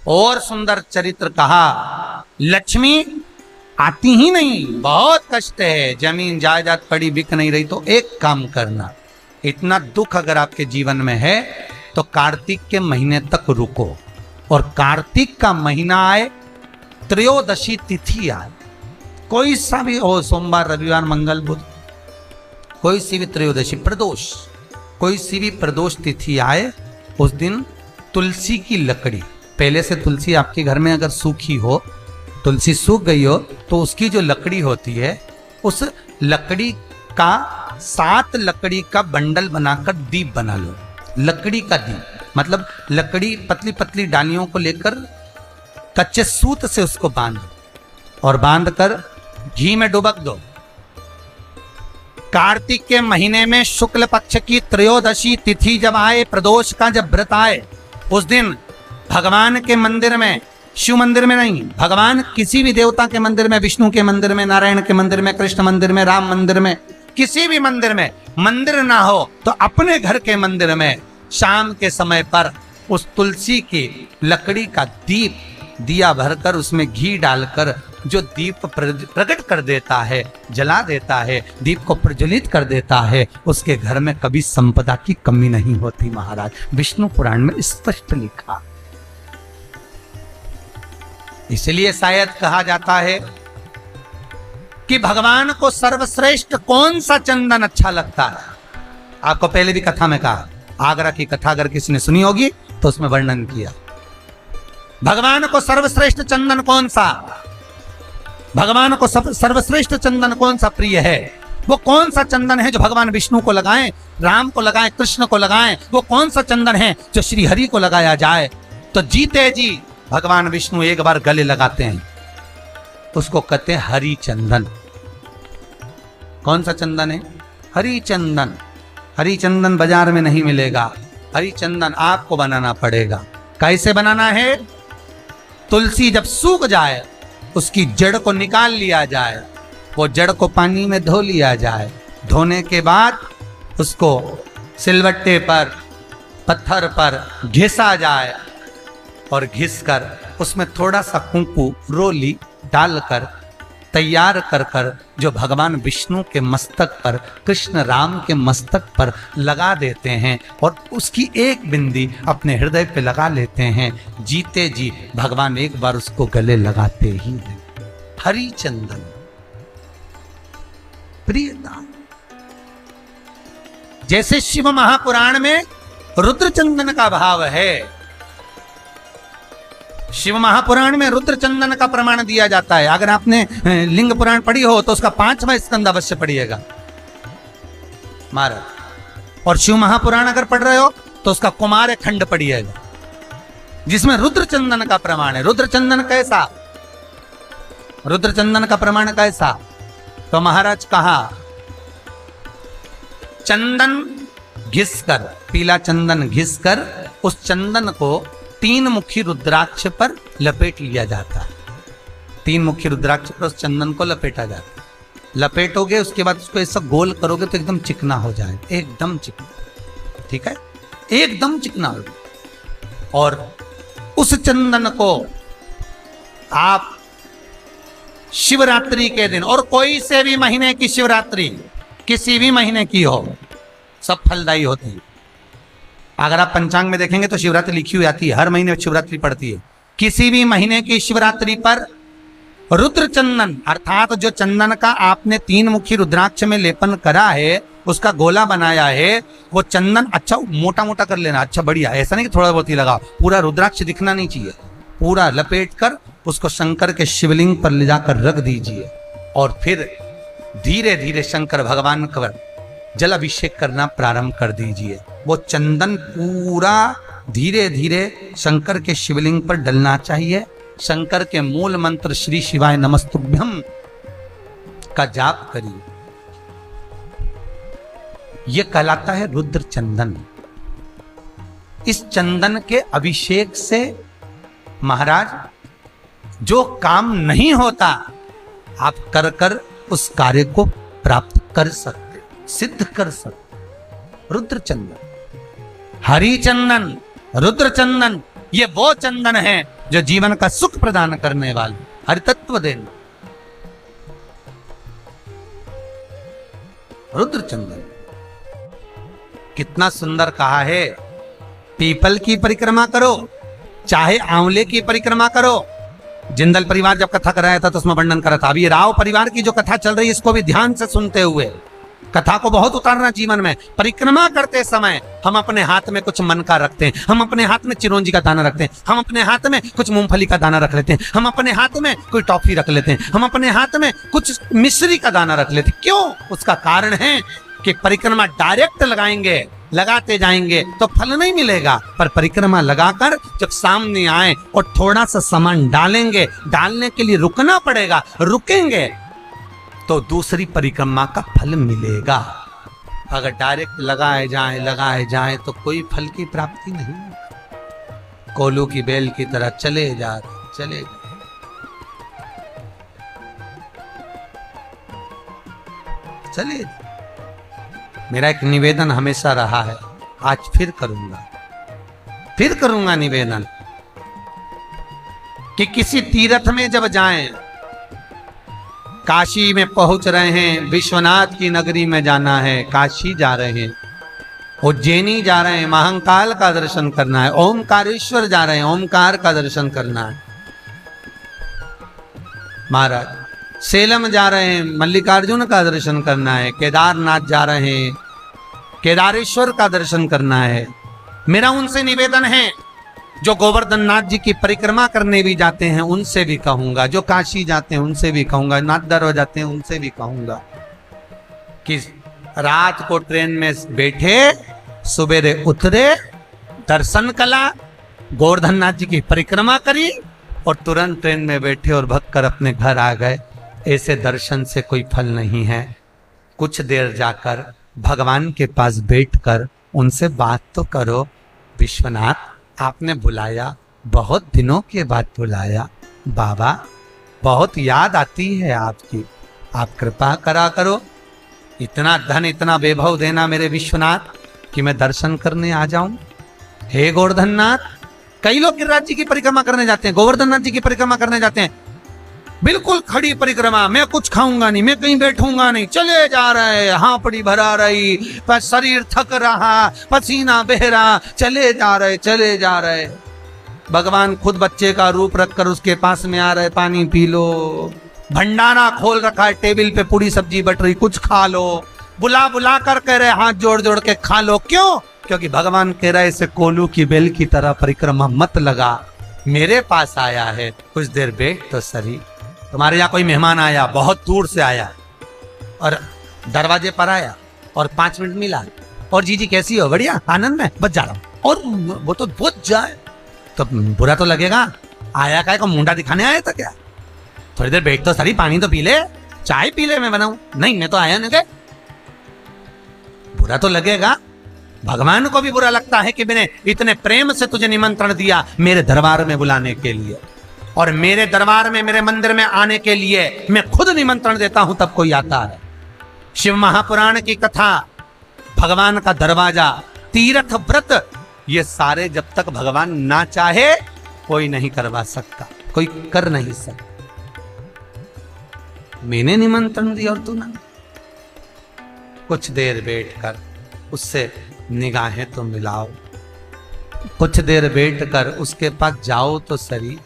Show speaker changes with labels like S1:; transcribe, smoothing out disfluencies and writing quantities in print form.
S1: और सुंदर चरित्र कहा, लक्ष्मी आती ही नहीं, बहुत कष्ट है, जमीन जायदाद पड़ी बिक नहीं रही, तो एक काम करना, इतना दुख अगर आपके जीवन में है तो कार्तिक के महीने तक रुको, और कार्तिक का महीना आए, त्रयोदशी तिथि आए, कोई सा भी हो, सोमवार रविवार मंगल बुध, कोई सी भी त्रयोदशी प्रदोष, कोई सी भी प्रदोष तिथि आए, उस दिन तुलसी की लकड़ी, पहले से तुलसी आपके घर में अगर सूखी हो, तुलसी सूख गई हो, तो उसकी जो लकड़ी होती है, उस लकड़ी का 7 लकड़ी का बंडल बनाकर दीप बना लो। लकड़ी का दीप मतलब लकड़ी पतली पतली डालियों को लेकर कच्चे सूत से उसको बांधो, और बांधकर घी में डुबक दो। कार्तिक के महीने में शुक्ल पक्ष की त्रयोदशी तिथि जब आए, प्रदोष का जब व्रत आए, उस दिन भगवान के मंदिर में, शिव मंदिर में नहीं, भगवान किसी भी देवता के मंदिर में, विष्णु के मंदिर में, नारायण के मंदिर में, कृष्ण मंदिर में, राम मंदिर में, किसी भी मंदिर में, मंदिर ना हो तो अपने घर के मंदिर में शाम के समय पर उस तुलसी की लकड़ी का दीप, दिया भरकर उसमें घी डालकर जो दीप प्रकट कर देता है, जला देता है, दीप को प्रज्वलित कर देता है, उसके घर में कभी संपदा की कमी नहीं होती महाराज। विष्णु पुराण में स्पष्ट लिखा। इसलिए शायद कहा जाता है कि भगवान को सर्वश्रेष्ठ कौन सा चंदन अच्छा लगता है। आपको पहले भी कथा में कहा, आगरा की कथा अगर किसी ने सुनी होगी तो उसमें वर्णन किया, भगवान को सर्वश्रेष्ठ चंदन कौन सा, भगवान को सर्वश्रेष्ठ चंदन कौन सा प्रिय है, वो कौन सा चंदन है जो भगवान विष्णु को लगाएं, राम को लगाएं, कृष्ण को लगाएं, वो कौन सा चंदन है जो श्री हरि को लगाया जाए। तो जीते जी भगवान विष्णु एक बार गले लगाते हैं, उसको कहते हैं हरि चंदन। कौन सा चंदन है? हरि चंदन। हरि चंदन बाजार में नहीं मिलेगा, हरि चंदन आपको बनाना पड़ेगा। कैसे बनाना है? तुलसी जब सूख जाए, उसकी जड़ को निकाल लिया जाए, वो जड़ को पानी में धो लिया जाए, धोने के बाद उसको सिलवट्टे पर, पत्थर पर घिसा जाए, और घिसकर उसमें थोड़ा सा कुंकू रोली डालकर तैयार कर कर जो भगवान विष्णु के मस्तक पर, कृष्ण राम के मस्तक पर लगा देते हैं, और उसकी एक बिंदी अपने हृदय पे लगा लेते हैं। जीते जी भगवान एक बार उसको गले लगाते ही हैं। हरि चंदन प्रियता। जैसे शिव महापुराण में रुद्र चंदन का भाव है, शिव महापुराण में रुद्र चंदन का प्रमाण दिया जाता है। अगर आपने लिंग पुराण पढ़ी हो तो उसका 5वां स्कंद अवश्य पढ़िएगा महाराज, और शिव महापुराण अगर पढ़ रहे हो तो उसका कुमार खंड पढ़िएगा, जिसमें रुद्र चंदन का प्रमाण है। रुद्र चंदन कैसा? रुद्र चंदन का प्रमाण कैसा? तो महाराज कहा, चंदन घिसकर, पीला चंदन घिसकर उस चंदन को 3 मुखी रुद्राक्ष पर लपेट लिया जाता है। 3 मुखी रुद्राक्ष पर उस चंदन को लपेटा जाता है। लपेटोगे, उसके बाद उसको ऐसा गोल करोगे तो एकदम चिकना हो जाए, एकदम चिकना, ठीक है, एकदम चिकना हो। और उस चंदन को आप शिवरात्रि के दिन, और कोई से भी महीने की शिवरात्रि, किसी भी महीने की हो, सब फलदायी होती है। अगर आप पंचांग में देखेंगे तो शिवरात्रि लिखी हुई आती है, हर महीने शिवरात्रि पड़ती है। किसी भी महीने की शिवरात्रि पर रुद्र चंदन, अर्थात जो चंदन का आपने 3 मुखी रुद्राक्ष में लेपन करा है, उसका गोला बनाया है, वो चंदन अच्छा मोटा मोटा कर लेना, अच्छा बढ़िया, ऐसा नहीं कि थोड़ा बहुत ही लगाओ, पूरा रुद्राक्ष दिखना नहीं चाहिए, पूरा लपेट कर उसको शंकर के शिवलिंग पर ले जाकर रख दीजिए, और फिर धीरे धीरे शंकर भगवान का जल अभिषेक करना प्रारंभ कर दीजिए। वो चंदन पूरा धीरे धीरे शंकर के शिवलिंग पर डलना चाहिए। शंकर के मूल मंत्र श्री शिवाय नमस्तुभ्यम का जाप करिए। यह कहलाता है रुद्र चंदन। इस चंदन के अभिषेक से महाराज जो काम नहीं होता, आप कर कर उस कार्य को प्राप्त कर सकते, सिद्ध कर सकते। रुद्र चंदन, हरि चंदन, रुद्र चंदन ये वो चंदन है जो जीवन का सुख प्रदान करने वाले, हर तत्व देना। रुद्र चंदन कितना सुंदर कहा है। पीपल की परिक्रमा करो, चाहे आंवले की परिक्रमा करो। जिंदल परिवार जब कथा कराया था तो उसमें वर्णन करा था। अभी राव परिवार की जो कथा चल रही है इसको भी ध्यान से सुनते हुए, कथा को बहुत उतारना जीवन में। परिक्रमा करते समय हम अपने हाथ में कुछ मन का रखते हैं, हम अपने हाथ में चिरौंजी का दाना रखते हैं, हम अपने हाथ में कुछ मूंगफली का दाना रख लेते हैं, हम अपने हाथ में कोई टॉफी रख लेते हैं, हम अपने हाथ में कुछ मिश्री का दाना रख लेते हैं। क्यों? उसका कारण है कि परिक्रमा डायरेक्ट लगाएंगे, लगाते जाएंगे तो फल नहीं मिलेगा, पर परिक्रमा लगाकर जब सामने आए और थोड़ा सा सामान डालेंगे, डालने के लिए रुकना पड़ेगा, रुकेंगे तो दूसरी परिक्रमा का फल मिलेगा। अगर डायरेक्ट लगाए जाए तो कोई फल की प्राप्ति नहीं। कोलू की बेल की तरह चले जा चले। मेरा एक निवेदन हमेशा रहा है, आज फिर करूंगा निवेदन कि किसी तीर्थ में जब जाएं, काशी में पहुंच रहे हैं, विश्वनाथ की नगरी में जाना है, काशी जा रहे हैं, उज्जैनी जा रहे हैं, महाकाल का दर्शन करना है, ओमकारेश्वर जा रहे हैं, ओमकार का दर्शन करना है, महाराज सेलम जा रहे हैं, मल्लिकार्जुन का दर्शन करना है, केदारनाथ जा रहे हैं, केदारेश्वर का दर्शन करना है। मेरा उनसे निवेदन है, जो गोवर्धन नाथ जी की परिक्रमा करने भी जाते हैं उनसे भी कहूंगा, जो काशी जाते हैं उनसे भी कहूंगा, नाथ दरबार जाते हैं उनसे भी कहूंगा कि रात को ट्रेन में बैठे, सुबेरे उतरे, दर्शन कला, गोवर्धन नाथ जी की परिक्रमा करी और तुरंत ट्रेन में बैठे और भग कर अपने घर आ गए। ऐसे दर्शन से कोई फल नहीं है। कुछ देर जाकर भगवान के पास बैठकर उनसे बात तो करो, विश्वनाथ आपने बुलाया, बहुत दिनों के बाद बुलाया, बाबा बहुत याद आती है आपकी, आप कृपा करा करो, इतना धन इतना वैभव देना मेरे विश्वनाथ कि मैं दर्शन करने आ जाऊं। हे गोवर्धन नाथ, कई लोग गिरिराज जी की परिक्रमा करने जाते हैं, गोवर्धन नाथ जी की परिक्रमा करने जाते हैं, बिल्कुल खड़ी परिक्रमा, मैं कुछ खाऊंगा नहीं, मैं कहीं बैठूंगा नहीं, चले जा रहे, हांपड़ी भरा रही, पर शरीर थक रहा, पसीना बह रहा, चले जा रहे। भगवान खुद बच्चे का रूप रखकर उसके पास में आ रहे, पानी पी लो, भंडारा खोल रखा है, टेबल पे पूरी सब्जी बट रही, कुछ खा लो, बुला कर कह रहे हाथ जोड़ जोड़ के खा लो। क्यों? क्योंकि भगवान कह रहे इसे कोलू की बेल की तरह परिक्रमा मत लगा, मेरे पास आया है, कुछ देर बैठ तो सही। तुम्हारे यहाँ कोई मेहमान आया, बहुत दूर से आया और दरवाजे पर आया और 5 मिनट मिला और जी कैसी हो, बढ़िया, आनंद में, बच जा रहा हूँ, और वो तो बुझ जाए तो बुरा तो लगेगा। आया का मुंडा दिखाने आया था क्या? थोड़ी देर बैठ तो सही, पानी तो पी ले, चाय पी ले, मैं बनाऊं। नहीं, मैं तो आया नहीं, बुरा तो लगेगा। भगवान को भी बुरा लगता है कि मैंने इतने प्रेम से तुझे निमंत्रण दिया मेरे दरबार में बुलाने के लिए, और मेरे दरबार में, मेरे मंदिर में आने के लिए मैं खुद निमंत्रण देता हूं तब कोई आता है। शिव महापुराण की कथा, भगवान का दरवाजा, तीर्थ व्रत, ये सारे जब तक भगवान ना चाहे कोई नहीं करवा सकता, कोई कर नहीं सकता। मैंने निमंत्रण दिया और तू ना। कुछ देर बैठकर उससे निगाहें तो मिलाओ, कुछ देर बैठकर उसके पास जाओ तो सही,